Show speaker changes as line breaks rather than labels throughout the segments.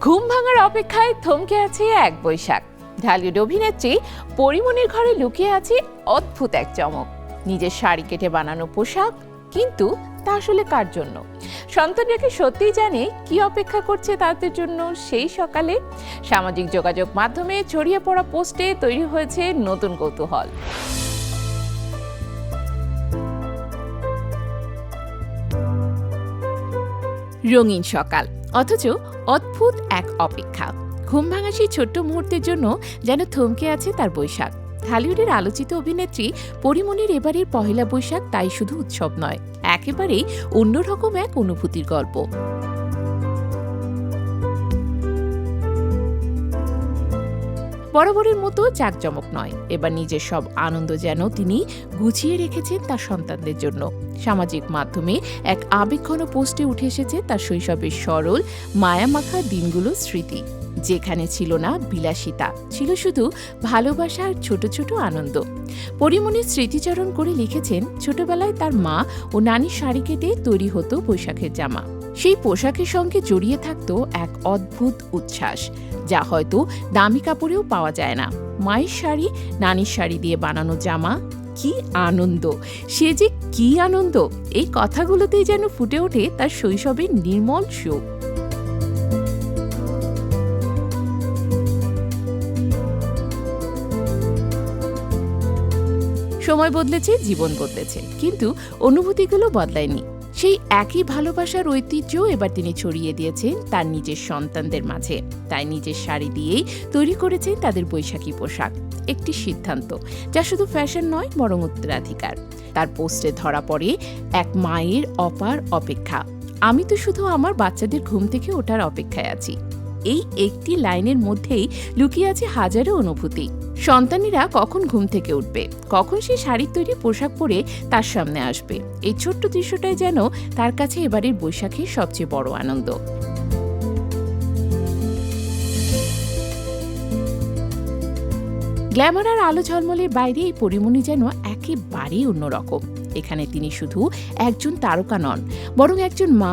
ঘুম ভাঙার অপেক্ষায় থমকে আছে এক বৈশাখ। ঢালিউড অভিনেত্রী পরিমণির ঘরে লুকিয়ে আছে অদ্ভুত এক চমক। নিজের শাড়ি কেটে বানানো পোশাক, কিন্তু তা আসলে কার জন্য? সন্তানরা কি সত্যিই জানে কি অপেক্ষা করছে তাদের জন্য সেই সকালে? সামাজিক যোগাযোগ মাধ্যমে ছড়িয়ে পড়া পোস্টে তৈরি হয়েছে নতুন কৌতূহল। রঙিন সকাল, অথচ অদ্ভুত এক অপেক্ষা। ঘুম ভাঙা সেই ছোট্ট মুহূর্তের জন্য যেন থমকে আছে তার বৈশাখ। ঢালিউডের আলোচিত অভিনেত্রী পরিমণির এবারের পহেলা বৈশাখ তাই শুধু উৎসব নয়, একেবারেই অন্যরকম এক অনুভূতির গল্প। বরাবরের মতো জাঁকজমক নয়, এবার নিজের সব আনন্দ যেন তিনি গুছিয়ে রেখেছেন তার সন্তানদের জন্য। সামাজিক মাধ্যমে এক আবেগঘন পোস্টে উঠে এসেছে তার শৈশবের সরল মায়ামাখা দিনগুলোর স্মৃতি, যেখানে ছিল না বিলাসিতা, ছিল শুধু ভালোবাসা আর ছোট ছোট আনন্দ। পরিমণির স্মৃতিচারণ করে লিখেছেন, ছোটবেলায় তার মা ও নানির শাড়ি কেটে তৈরি হতো বৈশাখের জামা। সেই পোশাকের সঙ্গে জড়িয়ে থাকতো এক অদ্ভুত উচ্ছ্বাস, যা হয়তো দামি কাপড়েও পাওয়া যায় না। মায়ের শাড়ি, নানির শাড়ি দিয়ে বানানো জামা, কি আনন্দ! সে যে কি আনন্দ! এই কথাগুলোতেই যেন ফুটে ওঠে তার শৈশবের নির্মল সুখ। সময় বদলেছে, জীবন বদলেছে, কিন্তু অনুভূতিগুলো বদলায়নি। সেই একই ভালোবাসার ঐতিহ্য এবার তিনি ছড়িয়ে দিয়েছেন তার নিজের সন্তানদের মাঝে। তাই নিজের শাড়ি দিয়েই তৈরি করেছেন তাদের বৈশাখী পোশাক। একটি সিদ্ধান্ত যা শুধু ফ্যাশন নয়, বরং উত্তরাধিকার। তার পোস্টে ধরা পড়ে এক মায়ের অপার অপেক্ষা। আমি তো শুধু আমার বাচ্চাদের ঘুম থেকে ওঠার অপেক্ষায় আছি। এই একটি লাইনের মধ্যেই লুকিয়ে আছে হাজারো অনুভূতি। সন্তানেরা কখন ঘুম থেকে উঠবে, কখন সে শাড়ির তৈরি পোশাক পরে তার সামনে আসবে, এই ছোট্ট দৃশ্যটাই যেন তার কাছে এবারের বৈশাখের সবচেয়ে বড় আনন্দ। গ্ল্যামার আর আলো ঝলমলের বাইরে এই পরিমণি যেন একেবারেই অন্যরকম। এখানে তিনি শুধু একজন তারকা নন, বরং একজন মা,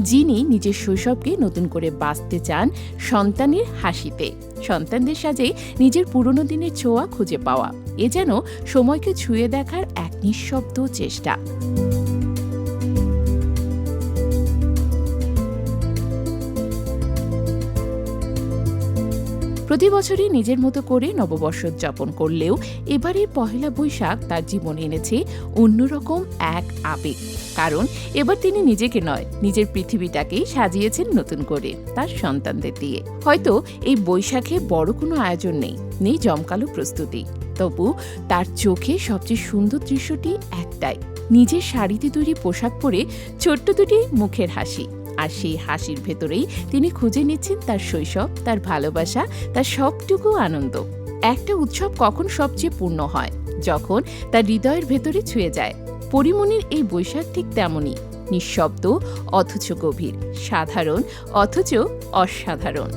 যিনি নিজের শৈশবকে নতুন করে বাঁচতে চান সন্তানের হাসিতে, সন্তানদের সাজে নিজের পুরনো দিনের ছোঁয়া খুঁজে পাওয়া। এ যেন সময়কে ছুঁয়ে দেখার এক নিঃশব্দ চেষ্টা। প্রতি বছরই নিজের মতো করে নববর্ষ উদযাপন করলেও এবারের পহেলা বৈশাখ তার জীবনে এনেছে অন্যরকম এক আবেগ। কারণ এবার তিনি নিজেকে নয়, নিজের পৃথিবীটাকেই সাজিয়েছেন নতুন করে তার সন্তানদের দিয়ে। হয়তো এই বৈশাখে বড় কোনো আয়োজন নেই জমকালো প্রস্তুতি, তবু তার চোখে সবচেয়ে সুন্দর দৃশ্যটি একটাই, নিজের শাড়িতে তৈরি পোশাক পরে ছোট্ট দুটি মুখের হাসি। আর সেই হাসির ভেতরেই তিনি খুঁজে নিচ্ছেন তার শৈশব, তার ভালোবাসা, তার সবটুকু আনন্দ। একটা উৎসব কখন সবচেয়ে পূর্ণ হয়? যখন তার হৃদয়ের ভেতরে ছুঁয়ে যায়। পরিমণির এই বৈশাখ ঠিক তেমনই, নিঃশব্দ অথচ গভীর, সাধারণ অথচ অসাধারণ।